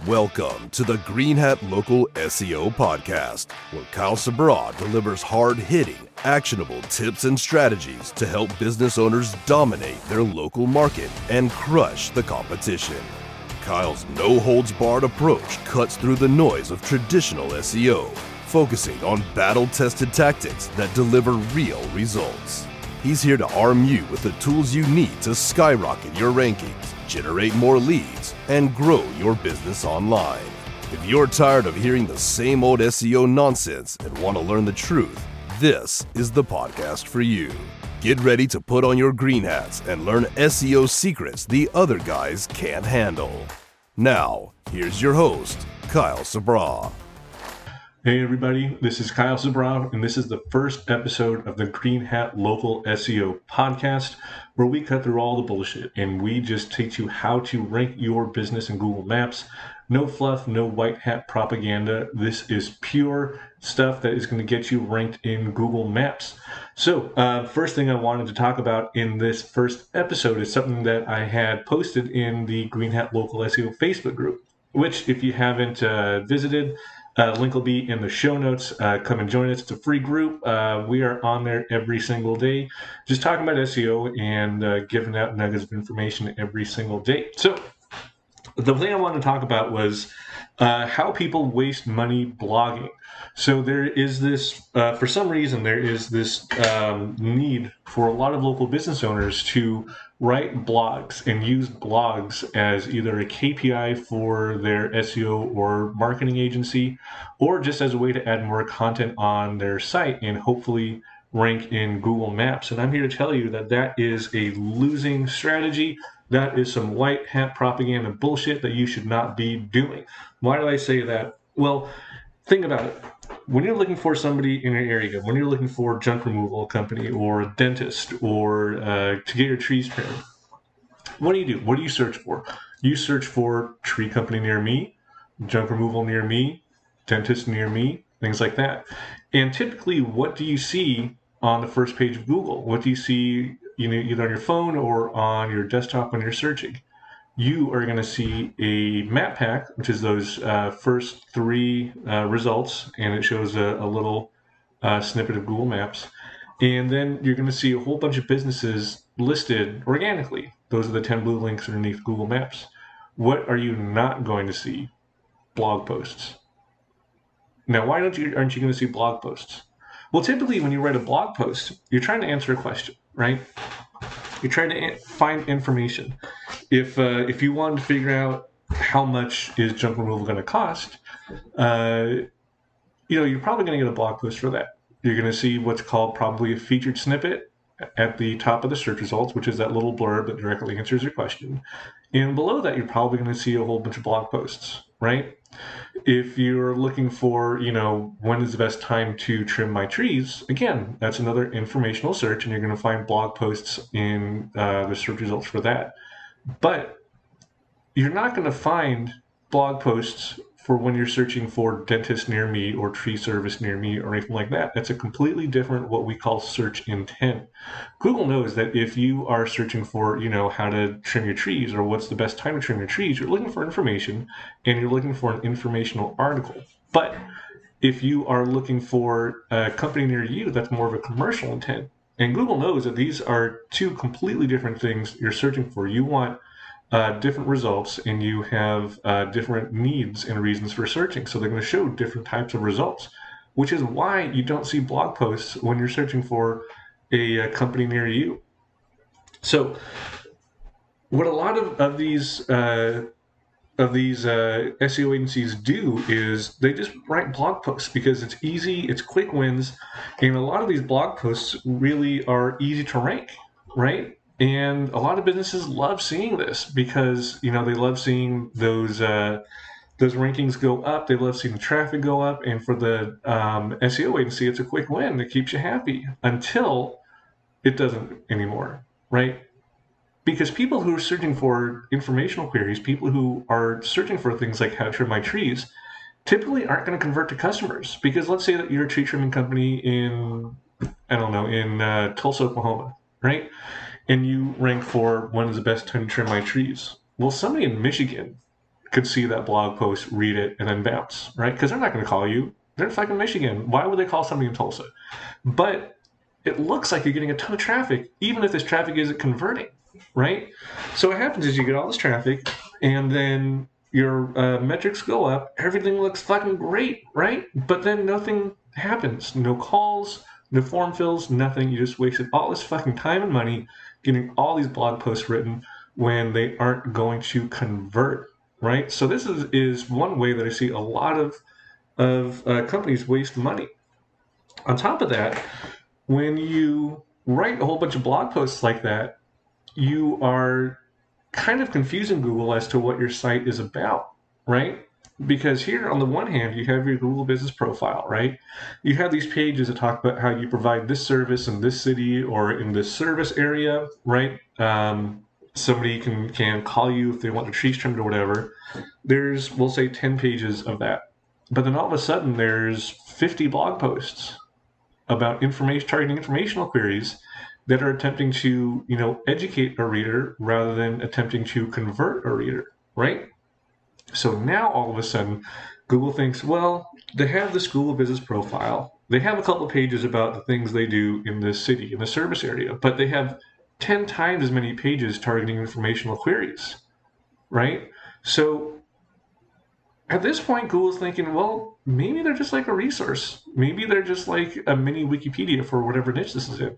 Welcome to the Green Hat Local SEO Podcast, where Kyle Sabra delivers hard-hitting, actionable tips and strategies to help business owners dominate their local market and crush the competition. Kyle's no-holds-barred approach cuts through the noise of traditional SEO, focusing on battle-tested tactics that deliver real results. He's here to arm you with the tools you need to skyrocket your rankings, generate more leads, and grow your business online. If you're tired of hearing the same old SEO nonsense and want to learn the truth, this is the podcast for you. Get ready to put on your green hats and learn SEO secrets the other guys can't handle. Now, here's your host, Kyle Sabra. Hey everybody, this is Kyle Sabra, and this is the first episode of the Green Hat Local SEO Podcast, where we cut through all the bullshit and we just teach you how to rank your business in Google Maps. No fluff, no white hat propaganda. This is pure stuff that is going to get you ranked in Google Maps. So, first thing I wanted to talk about in this first episode is something that I had posted in the Green Hat Local SEO Facebook group, which if you haven't visited, link will be in the show notes. Come and join us. It's a free group. We are on there every single day, just talking about SEO and giving out nuggets of information every single day. So the thing I wanted to talk about was how people waste money blogging. So there is this, for some reason, there is this need for a lot of local business owners to write blogs and use blogs as either a KPI for their SEO or marketing agency, or just as a way to add more content on their site and hopefully rank in Google Maps. And I'm here to tell you that that is a losing strategy. That is some white hat propaganda bullshit that you should not be doing. Why do I say that? Well, think about it. When you're looking for somebody in your area, when you're looking for a junk removal company or a dentist or to get your trees trimmed, what do? What do you search for? You search for tree company near me, junk removal near me, dentist near me, things like that. And typically, what do you see on the first page of Google? What do you see either on your phone or on your desktop when you're searching? You are going to see a map pack, which is those first three results, and it shows a little snippet of Google Maps. And then you're going to see a whole bunch of businesses listed organically. Those are the 10 blue links underneath Google Maps. What are you not going to see? Blog posts. Now, why aren't you going to see blog posts? Well, typically when you write a blog post, you're trying to answer a question, right? You're trying to find information. If you wanted to figure out how much is junk removal going to cost, you're probably going to get a blog post for that. You're going to see what's called probably a featured snippet at the top of the search results, which is that little blurb that directly answers your question. And below that, you're probably going to see a whole bunch of blog posts, right? If you're looking for, when is the best time to trim my trees, again, that's another informational search, and you're going to find blog posts in the search results for that. But you're not going to find blog posts for when you're searching for dentist near me or tree service near me or anything like that. That's a completely different what we call search intent. Google knows that if you are searching for, how to trim your trees or what's the best time to trim your trees, you're looking for information and you're looking for an informational article. But if you are looking for a company near you, that's more of a commercial intent. And Google knows that these are two completely different things you're searching for. You want different results, and you have different needs and reasons for searching. So they're going to show different types of results, which is why you don't see blog posts when you're searching for a company near you. So what a lot of these SEO agencies do is they just write blog posts because it's easy, it's quick wins, and a lot of these blog posts really are easy to rank, right? And a lot of businesses love seeing this because, they love seeing those rankings go up. They love seeing the traffic go up. And for the SEO agency, it's a quick win. It keeps you happy until it doesn't anymore, right? Because people who are searching for informational queries, people who are searching for things like how to trim my trees, typically aren't going to convert to customers. Because let's say that you're a tree trimming company in Tulsa, Oklahoma, right? And you rank for when is the best time to trim my trees. Well, somebody in Michigan could see that blog post, read it, and then bounce, right? Because they're not going to call you. They're in fucking Michigan. Why would they call somebody in Tulsa? But it looks like you're getting a ton of traffic, even if this traffic isn't converting, right? So what happens is you get all this traffic, and then your metrics go up. Everything looks fucking great, right? But then nothing happens. No calls, no form fills, nothing. You just wasted all this fucking time and money getting all these blog posts written when they aren't going to convert, right? So this is one way that I see a lot of companies waste money. On top of that, when you write a whole bunch of blog posts like that, you are kind of confusing Google as to what your site is about, right? Because here, on the one hand, you have your Google business profile, right? You have these pages that talk about how you provide this service in this city or in this service area, right? Somebody can call you if they want their trees trimmed or whatever. There's, we'll say, 10 pages of that. But then all of a sudden, there's 50 blog posts about targeting informational queries that are attempting to, educate a reader rather than attempting to convert a reader, right? So now all of a sudden, Google thinks, well, they have this Google business profile. They have a couple of pages about the things they do in this city, in the service area, but they have 10 times as many pages targeting informational queries, right? So at this point, Google's thinking, well, maybe they're just like a resource. Maybe they're just like a mini Wikipedia for whatever niche this is in.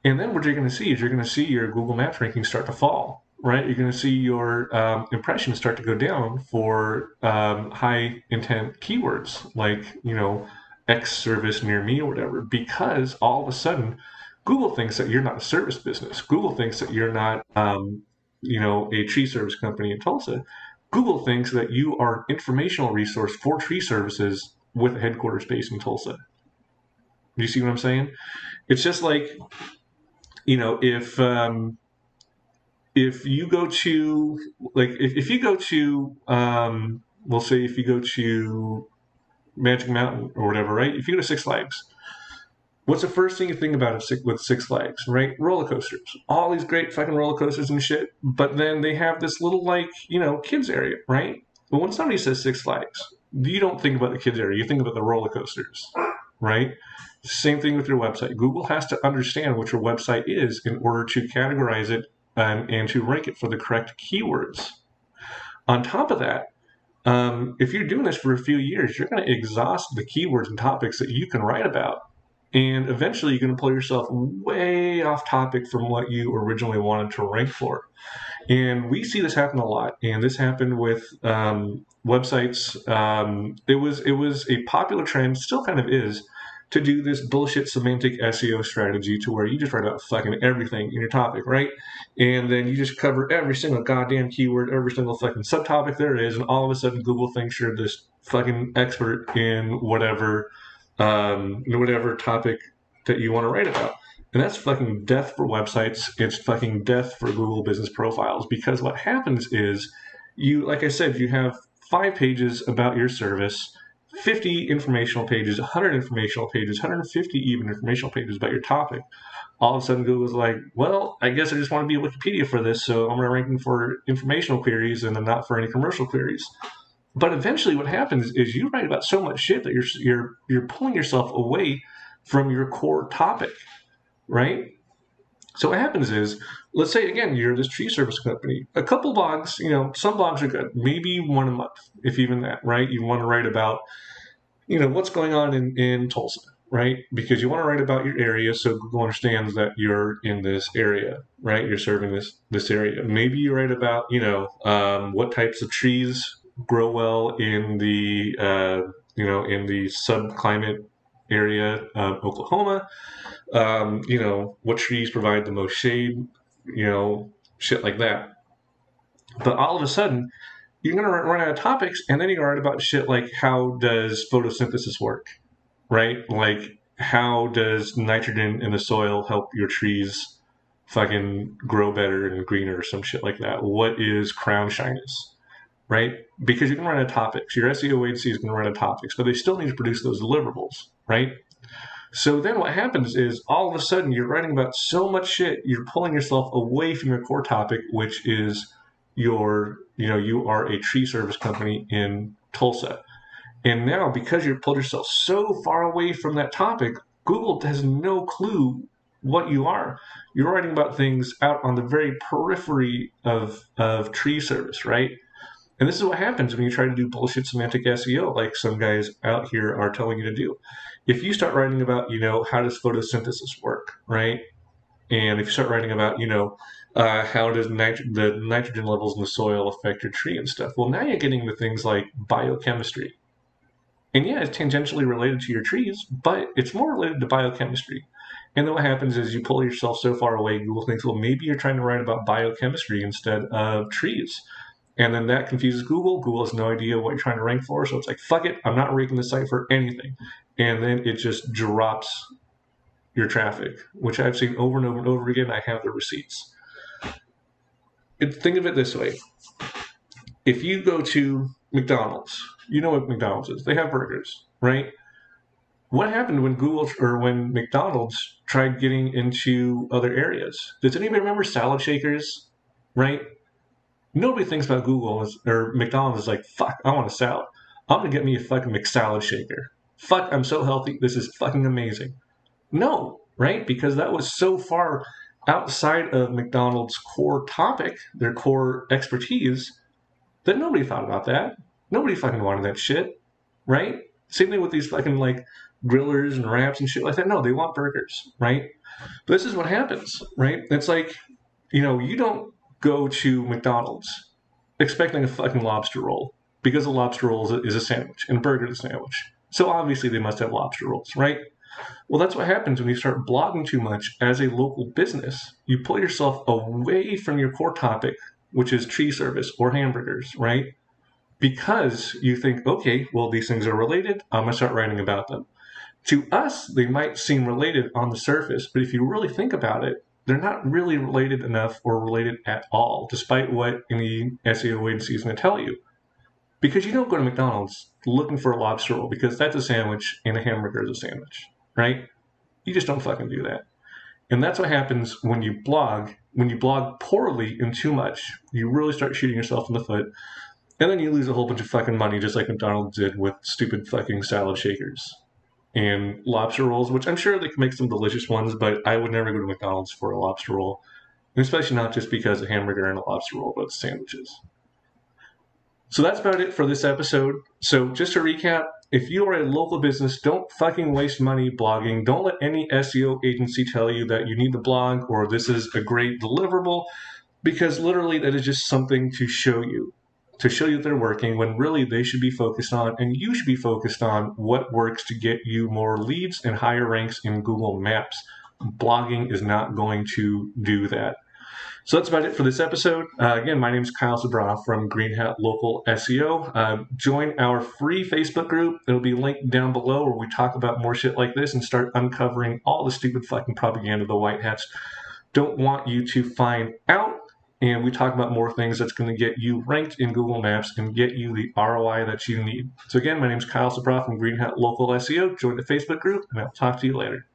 And then what you're going to see is you're going to see your Google Maps ranking start to fall, right? You're going to see your impressions start to go down for high intent keywords like, X service near me or whatever, because all of a sudden Google thinks that you're not a service business. Google thinks that you're not, a tree service company in Tulsa. Google thinks that you are an informational resource for tree services with a headquarters based in Tulsa. Do you see what I'm saying? It's just like, if you go to, like, if you go to, we'll say if you go to Magic Mountain or whatever, right? If you go to Six Flags, what's the first thing you think about with Six Flags, right? Roller coasters. All these great fucking roller coasters and shit. But then they have this little, kids area, right? But when somebody says Six Flags, you don't think about the kids area. You think about the roller coasters, right? Same thing with your website. Google has to understand what your website is in order to categorize it and to rank it for the correct keywords. On top of that, if you're doing this for a few years, you're going to exhaust the keywords and topics that you can write about. And eventually you're going to pull yourself way off topic from what you originally wanted to rank for. And we see this happen a lot. And this happened with websites. It was a popular trend, still kind of is, to do this bullshit semantic SEO strategy to where you just write out fucking everything in your topic, right? And then you just cover every single goddamn keyword, every single fucking subtopic there is, and all of a sudden Google thinks you're this fucking expert in whatever topic that you want to write about. And that's fucking death for websites. It's fucking death for Google business profiles, because what happens is like I said, you have 5 pages about your service, 50 informational pages, 100 informational pages, 150 even informational pages about your topic. All of a sudden Google's like, well, I guess I just want to be a Wikipedia for this, so I'm going to rank them for informational queries and then not for any commercial queries. But eventually what happens is you write about so much shit that you're pulling yourself away from your core topic, right? So what happens is, let's say, again, you're this tree service company. A couple blogs, some blogs are good. Maybe one a month, if even that, right? You want to write about, what's going on in Tulsa, right? Because you want to write about your area so Google understands that you're in this area, right? You're serving this area. Maybe you write about, what types of trees grow well in the, in the subclimate area of Oklahoma. What trees provide the most shade, shit like that. But all of a sudden, you're going to run out of topics, and then you're going to write about shit like, how does photosynthesis work, right? Like, how does nitrogen in the soil help your trees fucking grow better and greener or some shit like that? What is crown shyness, right? Because you're going to run out of topics. Your SEO agency is going to run out of topics, but they still need to produce those deliverables, right? So then what happens is all of a sudden you're writing about so much shit, you're pulling yourself away from your core topic, which is your you are a tree service company in Tulsa. And now, because you've pulled yourself so far away from that topic, Google has no clue what you are. You're writing about things out on the very periphery of tree service, right? And this is what happens when you try to do bullshit semantic SEO, like some guys out here are telling you to do. If you start writing about, how does photosynthesis work, right? And if you start writing about, how does the nitrogen levels in the soil affect your tree and stuff, well, now you're getting into things like biochemistry. And yeah, it's tangentially related to your trees, but it's more related to biochemistry. And then what happens is you pull yourself so far away, Google thinks, well, maybe you're trying to write about biochemistry instead of trees. And then that confuses Google. Google has no idea what you're trying to rank for. So it's like, fuck it, I'm not ranking the site for anything. And then it just drops your traffic, which I've seen over and over and over again. I have the receipts. Think of it this way. If you go to McDonald's, you know what McDonald's is. They have burgers, right? What happened when when McDonald's tried getting into other areas? Does anybody remember salad shakers, right? Nobody thinks about Google or McDonald's is like, fuck, I want a salad. I'm going to get me a fucking McSalad shaker. Fuck, I'm so healthy. This is fucking amazing. No, right? Because that was so far outside of McDonald's core topic, their core expertise, that nobody thought about that. Nobody fucking wanted that shit, right? Same thing with these fucking like grillers and wraps and shit like that. No, they want burgers, right? But this is what happens, right? It's like, you don't go to McDonald's expecting a fucking lobster roll because a lobster roll is a sandwich and a burger is a sandwich. So obviously they must have lobster rolls, right? Well, that's what happens when you start blogging too much as a local business. You pull yourself away from your core topic, which is tree service or hamburgers, right? Because you think, okay, well, these things are related. I'm going to start writing about them. To us, they might seem related on the surface, but if you really think about it, they're not really related enough or related at all, despite what any SEO agency is going to tell you. Because you don't go to McDonald's looking for a lobster roll because that's a sandwich and a hamburger is a sandwich, right? You just don't fucking do that. And that's what happens when you blog. When you blog poorly and too much, you really start shooting yourself in the foot. And then you lose a whole bunch of fucking money, just like McDonald's did with stupid fucking salad shakers and lobster rolls, which I'm sure they can make some delicious ones, but I would never go to McDonald's for a lobster roll. And especially not just because a hamburger and a lobster roll, but sandwiches. So that's about it for this episode. So just to recap, if you are a local business, don't fucking waste money blogging. Don't let any SEO agency tell you that you need to blog or this is a great deliverable, because literally that is just something to show you they're working when really they should be focused on, and you should be focused on what works to get you more leads and higher ranks in Google Maps. Blogging is not going to do that. So that's about it for this episode. Again, my name is Kyle Sabra from Green Hat Local SEO. Join our free Facebook group. It'll be linked down below, where we talk about more shit like this and start uncovering all the stupid fucking propaganda the white hats don't want you to find out. And we talk about more things that's going to get you ranked in Google Maps and get you the ROI that you need. So again, my name is Kyle Sabra from Green Hat Local SEO. Join the Facebook group, and I'll talk to you later.